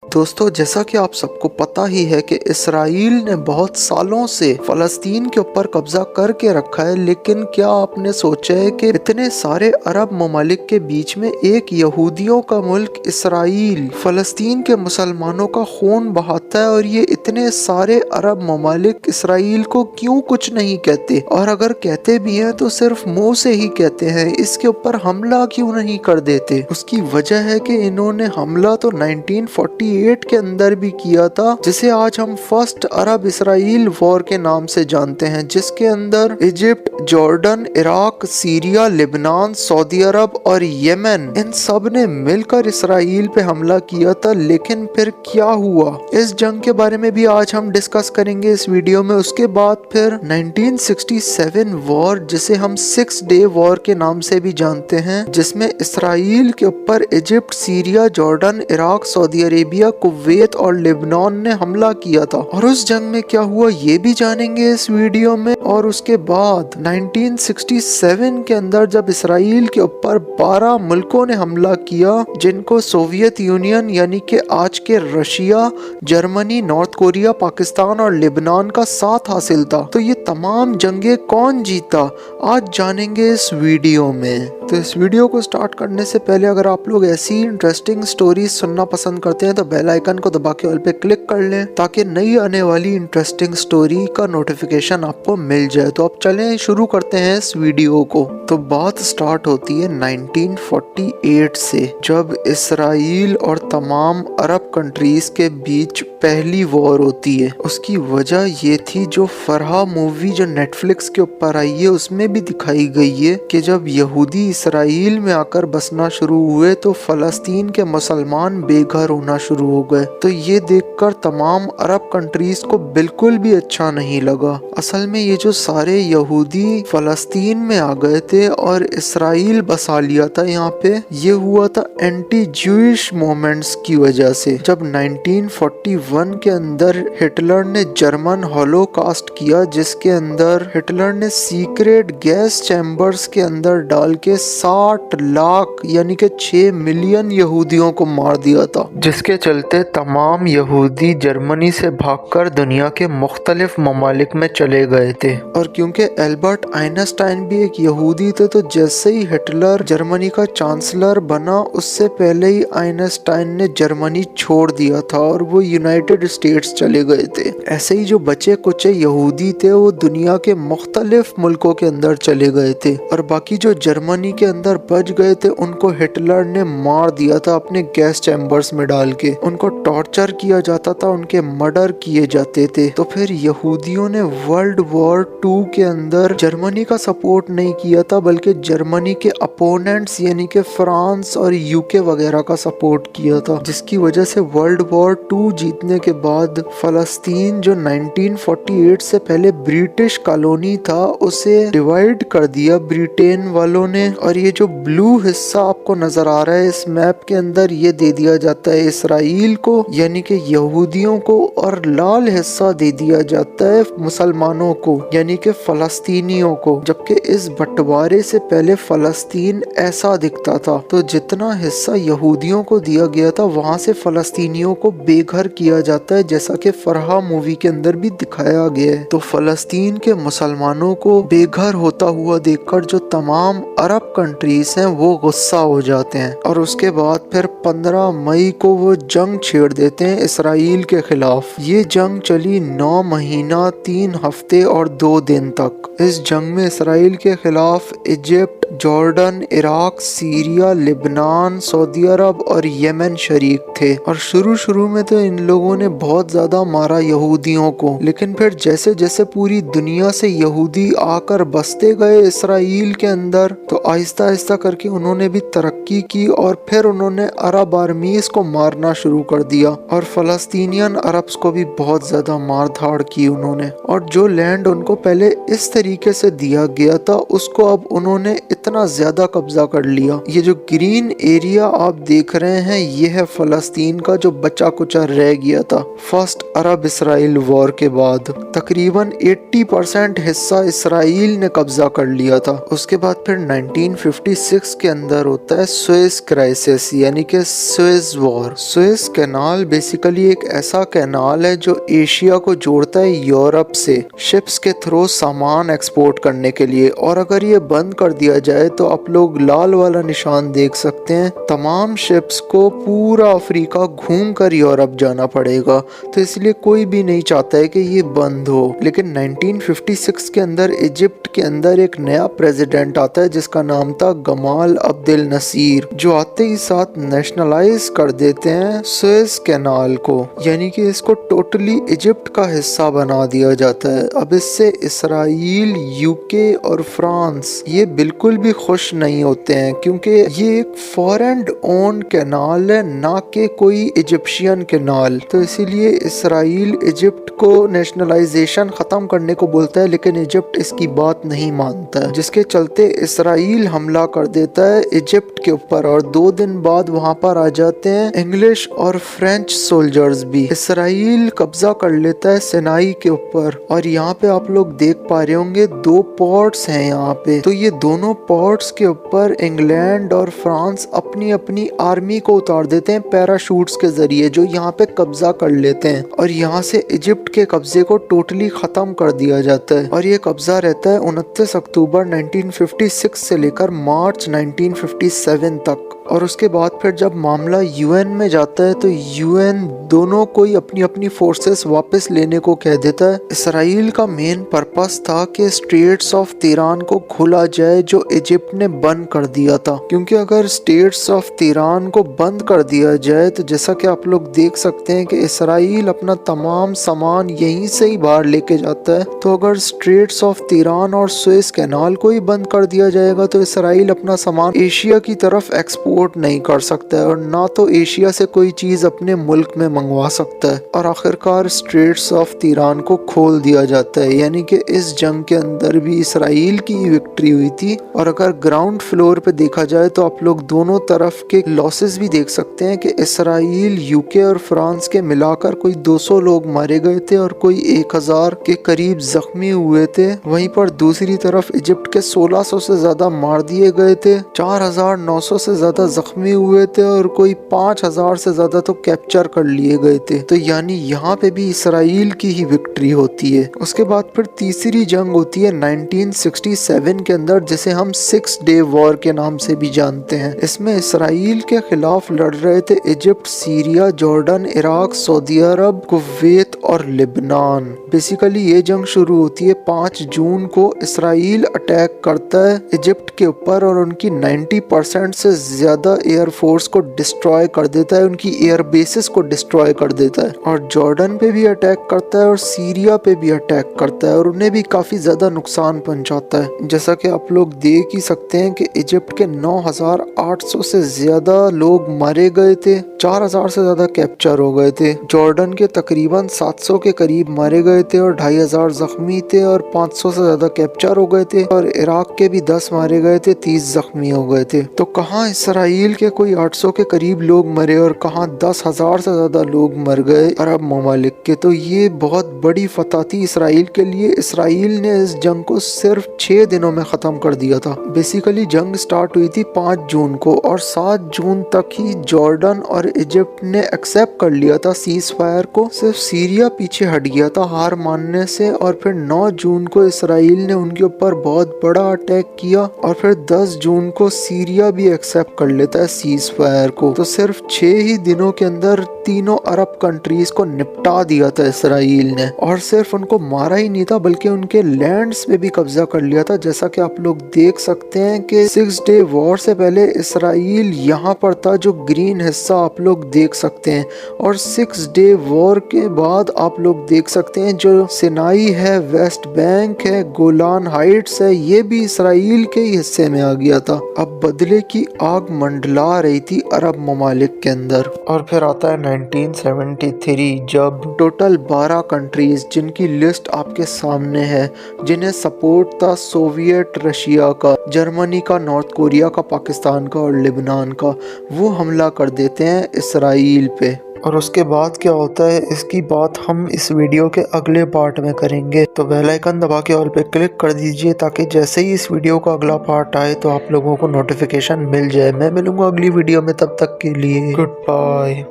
दोस्तों, जैसा कि आप सबको पता ही है कि इसराइल ने बहुत सालों से फलस्तीन के ऊपर कब्जा करके रखा है, लेकिन क्या आपने सोचा है कि इतने सारे अरब ममालिक के बीच में एक यहूदियों का मुल्क इसराइल फलस्तीन के मुसलमानों का खून बहाता है, और ये इतने सारे अरब ममालिक इसराइल को क्यों कुछ नहीं कहते, और अगर कहते भी हैं तो सिर्फ मुंह से ही कहते हैं। इसके ऊपर हमला क्यों नहीं कर देते? उसकी वजह है कि इन्होंने हमला तो 1948 के अंदर भी किया था, जिसे आज हम फर्स्ट अरब इसराइल वॉर के नाम से जानते हैं, जिसके अंदर Egypt, Jordan, Iraq, Syria, Lebanon, Saudi Arab और यमन, इन सब ने मिलकर इसराइल पे हमला किया था। लेकिन फिर क्या हुआ, इस जंग के बारे में भी आज हम डिस्कस करेंगे इस वीडियो में। उसके बाद फिर 1967 वॉर, जिसे हम 6 डे वॉर के नाम से भी जानते हैं, जिसमें इसराइल के ऊपर Egypt, Syria, Jordan, Iraq, Saudi Arabia, Kuwait और लेबनान ने हमला किया था। और उस जंग में क्या हुआ ये भी जानेंगे इस वीडियो में। और उसके बाद 1967 के अंदर जब इसराइल के ऊपर 12 मुल्कों ने हमला किया, जिनको सोवियत यूनियन यानी कि आज के Russia, Germany, north Korea, Pakistan और लेबनान का साथ हासिल था, तो ये तमाम जंगे कौन जीता आज जानेंगे इस वीडियो में। तो इस वीडियो को स्टार्ट करने से पहले अगर आप लोग ऐसी इंटरेस्टिंग स्टोरीज सुनना पसंद करते हैं तो बेल आइकन को दबा के ऑल पे क्लिक कर लें, ताकि नई आने वाली इंटरेस्टिंग स्टोरी का नोटिफिकेशन आपको मिल जाए। तो अब चलें शुरू करते हैं इस वीडियो को। तो बात स्टार्ट होती है 1948 से, जब इसराइल और तमाम अरब कंट्रीज के बीच पहली वॉर होती है। उसकी वजह ये थी, जो फरहा मूवी जो नेटफ्लिक्स के ऊपर आई है उसमें भी दिखाई गई है कि जब यहूदी इसराइल में आकर बसना शुरू हुए तो फलस्तीन के मुसलमान बेघर होना शुरू हो गए। तो ये देखकर तमाम अरब कंट्रीज को बिल्कुल भी अच्छा नहीं लगा। असल में ये जो सारे यहूदी फलस्तीन में आ गए थे और इसराइल बसा लिया था यहाँ पे, ये हुआ था एंटी ज्यूइश मूवमेंट्स की वजह से। जब 1941 के अंदर हिटलर ने जर्मन हॉलोकास्ट किया, जिसके अंदर हिटलर ने सीक्रेट गैस चैम्बर्स के अंदर डाल के 60 लाख यानी कि 6 मिलियन यहूदियों को मार दिया था, जिसके चलते तमाम यहूदी जर्मनी से भागकर दुनिया के मुख्तलिफ ममालिक में चले गए थे। और क्योंकि एल्बर्ट आइंस्टाइन भी एक यहूदी थे, तो जैसे ही हिटलर जर्मनी का चांसलर बना, उससे पहले ही आइंस्टाइन ने जर्मनी छोड़ दिया था और वो यूनाइटेड स्टेट्स चले गए थे। ऐसे ही जो बचे कुचे यहूदी थे वो दुनिया के मुख्तलिफ मुल्कों के अंदर चले गए थे, और बाकी जो जर्मनी के अंदर बच गए थे उनको हिटलर ने मार दिया था अपने गैस चैम्बर्स में डाल के। उनको टॉर्चर किया जाता था, उनके मर्डर किए जाते थे। तो फिर यहूदियों ने वर्ल्ड वॉर 2 के अंदर जर्मनी का सपोर्ट नहीं किया था, बल्कि जर्मनी के अपोनेंट्स यानी कि फ्रांस और यूके वगैरह का सपोर्ट किया था, जिसकी वजह से वर्ल्ड वॉर 2 जीतने के बाद फलस्तीन जो 1948 से पहले ब्रिटिश कॉलोनी था, उसे डिवाइड कर दिया ब्रिटेन वालों ने। और ये जो ब्लू हिस्सा आपको नजर आ रहा है इस मैप के अंदर, ये दे दिया जाता है इसराइल को यानी कि यहूदियों को, और लाल हिस्सा दे दिया जाता है मुसलमानों को यानी कि फलस्तीनियों को। जबकि इस बंटवारे से पहले फलस्तीन ऐसा दिखता था। तो जितना हिस्सा यहूदियों को दिया गया था, वहां से फलस्तीनियों को बेघर किया जाता है, जैसा कि फरहा मूवी के अंदर भी दिखाया गया है। तो फलस्तीन के मुसलमानों को बेघर होता हुआ देखकर जो तमाम अरब कंट्रीज हैं वो गुस्सा हो जाते हैं, और उसके बाद फिर 15 मई को वो जंग छेड़ देते हैं इसराइल के खिलाफ। ये जंग चली 9 महीना 3 हफ्ते और 2 दिन तक। इस जंग में इसराइल के खिलाफ Egypt, Jordan, Iraq, Syria, Lebanon, Saudi Arab और यमन शरीक थे। और शुरू में तो इन लोगों ने बहुत ज्यादा मारा यहूदियों को, लेकिन फिर जैसे जैसे पूरी दुनिया से यहूदी आकर बसते गए इसराइल के अंदर, तो आहिस्ता आहिस्ता करके उन्होंने भी तरक्की की, और फिर उन्होंने अरब आर्मीज को मारना शुरू कर दिया, और फलस्तीनियन अरब्स को भी बहुत ज्यादा मार धाड़ की उन्होंने। और जो लैंड उनको पहले इस तरीके से दिया गया था, उसको अब उन्होंने कितना ज्यादा कब्जा कर लिया। ये जो ग्रीन एरिया आप देख रहे हैं ये है फलस्तीन का जो बचा कुचा रह गया था फर्स्ट अरब इसराइल वॉर के बाद। तकरीबन 80% हिस्सा इसराइल ने कब्जा कर लिया था। उसके बाद फिर 1956 के अंदर होता है सुएज क्राइसिस यानी कि Suez war. Suez canal basically एक ऐसा कैनाल है जो एशिया को जोड़ता है यूरोप से शिप्स के थ्रू सामान एक्सपोर्ट करने के लिए, और अगर ये बंद कर दिया जाए तो आप लोग लाल वाला निशान देख सकते हैं। तमाम शिप्स को पूरा अफ्रीका घूम कर यूरोप जाना पड़ेगा, तो इसलिए कोई भी नहीं चाहता है कि ये बंद हो। लेकिन 1956 के अंदर इजिप्ट के अंदर एक नया प्रेसिडेंट आता है जिसका नाम था गमाल अब्देल नसीर, जो आते ही साथ नेशनलाइज कर देते हैं सुएज कैनाल को, यानी कि इसको टोटली इजिप्ट का हिस्सा बना दिया जाता है। अब इससे इसराइल, यूके और फ्रांस ये बिल्कुल भी खुश नहीं होते हैं, क्योंकि ये एक फॉरेन ओन कैनाल है ना कि कोई इजिप्शियन कैनाल। तो इसीलिए इसराइल इजिप्ट को नेशनलाइजेशन खत्म करने को बोलता है, लेकिन इजिप्ट इसकी बात नहीं मानता है, जिसके चलते इसराइल हमला कर देता है इजिप्ट के ऊपर, और 2 दिन बाद वहां पर आ जाते हैं इंग्लिश और फ्रेंच सोल्जर्स भी। इसराइल कब्जा कर लेता है सिनाई के ऊपर, और यहाँ पे आप लोग देख पा रहे होंगे 2 पोर्ट्स हैं यहाँ पे। तो ये दोनों पोर्ट्स के ऊपर इंग्लैंड और फ्रांस अपनी अपनी आर्मी को उतार देते हैं पैराशूट्स के जरिए, जो यहाँ पे कब्जा कर लेते हैं, और यहाँ से इजिप्ट के कब्जे को टोटली खत्म कर दिया जाता है। और ये कब्जा रहता है 29 अक्टूबर 1956 से लेकर मार्च 1957 तक। और उसके बाद फिर जब मामला यूएन में जाता है तो यूएन दोनों को ही अपनी अपनी फोर्सेस वापस लेने को कह देता है। इसराइल का मेन पर्पस था कि स्ट्रेट्स ऑफ तिरान को खोला जाए जो इजिप्ट ने बंद कर दिया था, क्योंकि अगर स्ट्रेट्स ऑफ तिरान को बंद कर दिया जाए तो जैसा कि आप लोग देख सकते हैं कि इसराइल अपना तमाम सामान यहीं से ही बाहर लेके जाता है। तो अगर स्ट्रेट्स ऑफ तिरान और सुएज कैनाल को ही बंद कर दिया जाएगा तो इसराइल अपना सामान एशिया की तरफ एक्सपोर्ट नहीं कर सकता है, और ना तो एशिया से कोई चीज अपने मुल्क में मंगवा सकता है। और आखिरकार स्ट्रेट्स ऑफ तिरान को खोल दिया जाता है, यानी कि इस जंग के अंदर भी इसराइल की विक्ट्री हुई थी। और अगर ग्राउंड फ्लोर पे देखा जाए तो आप लोग दोनों तरफ के लॉसेस भी देख सकते हैं कि इसराइल, यूके और फ्रांस के मिलाकर कोई 200 लोग मारे गए थे और कोई 1000 के करीब जख्मी हुए थे। वहीं पर दूसरी तरफ इजिप्ट के 1600 से ज्यादा मार दिए गए थे, 4900 से ज्यादा जख्मी हुए थे, और कोई 5000 से ज्यादा तो कैप्चर कर लिए गए थे। तो यानी यहाँ पे भी इसराइल की ही विक्ट्री होती है। उसके बाद फिर तीसरी जंग होती है 1967 के अंदर, जिसे हम 6 डे वॉर के नाम से भी जानते हैं। इसमें इसराइल के खिलाफ लड़ रहे थे Egypt, Syria, Jordan, Iraq, Saudi Arab, Kuwait और लिबनान। बेसिकली ये जंग शुरू होती है 5 जून को। इसराइल अटैक करता है इजिप्ट के ऊपर और उनकी 90% से ज्यादा एयर फोर्स को डिस्ट्रॉय कर देता है, उनकी एयर बेसिस को डिस्ट्रॉय कर देता है, और जॉर्डन पे भी अटैक करता है और सीरिया पे भी अटैक करता है, और उन्हें भी काफी ज्यादा नुकसान पहुंचाता है। जैसा कि आप लोग देख ही सकते हैं कि इजिप्ट के 9800 से ज्यादा लोग मारे गए थे, 4000 से ज्यादा कैप्चर हो गए थे। जॉर्डन के तकरीबन 700 के करीब मारे गए थे और 2500 जख्मी थे, और 500 से ज्यादा कैप्चर हो गए थे, और इराक के भी 10 मारे गए थे, 30 जख्मी हो गए थे। तो कहाँ इसराइल के कोई 800 के करीब लोग मरे और कहाँ 10,000 से ज्यादा लोग मर गए अरब ममालिक के। तो ये बहुत बड़ी फतह थी इसराइल के लिए। इसराइल ने इस जंग को सिर्फ 6 दिनों में खत्म कर दिया था। बेसिकली जंग स्टार्ट हुई थी 5 जून को, और 7 जून तक ही जॉर्डन और इजिप्ट ने एक्सेप्ट कर लिया था सीज फायर को। सिर्फ सीरिया पीछे हट गया था हार मानने से, और फिर 9 जून को इसराइल ने उनके ऊपर बहुत बड़ा अटैक किया, और फिर 10 जून को सीरिया भी एक्सेप्ट कर लेता है सीज फायर को। तो सिर्फ 6 ही दिनों के अंदर तीनों अरब कंट्रीज को निपटा दिया था इसराइल ने, और सिर्फ उनको मारा ही नहीं था बल्कि उनके लैंड्स पे भी कब्जा कर लिया था। जैसा कि आप लोग देख सकते हैं कि 6 डे वॉर से पहले इसराइल यहाँ पर था, जो ग्रीन हिस्सा आप लोग देख सकते हैं, और 6 डे वॉर के बाद आप लोग देख सकते हैं जो सिनाई है, वेस्ट बैंक है, गोलान हाइट्स है, ये भी इसराइल के ही हिस्से में आ गया था। अब बदले की आग मंडला रही थी अरब ममालिक के अंदर। और फिर आता है 1973, जब टोटल 12 कंट्रीज, जिनकी लिस्ट आपके सामने है, जिन्हें सपोर्ट था सोवियत रशिया का, जर्मनी का, नॉर्थ कोरिया का, पाकिस्तान का और लेबनान का, वो हमला कर देते हैं इसराइल पे। और उसके बाद क्या होता है, इसकी बात हम इस वीडियो के अगले पार्ट में करेंगे। तो बेल आइकन दबा के ऑल पे क्लिक कर दीजिए, ताकि जैसे ही इस वीडियो का अगला पार्ट आए तो आप लोगों को नोटिफिकेशन मिल जाए। मैं मिलूंगा अगली वीडियो में, तब तक के लिए गुड बाय।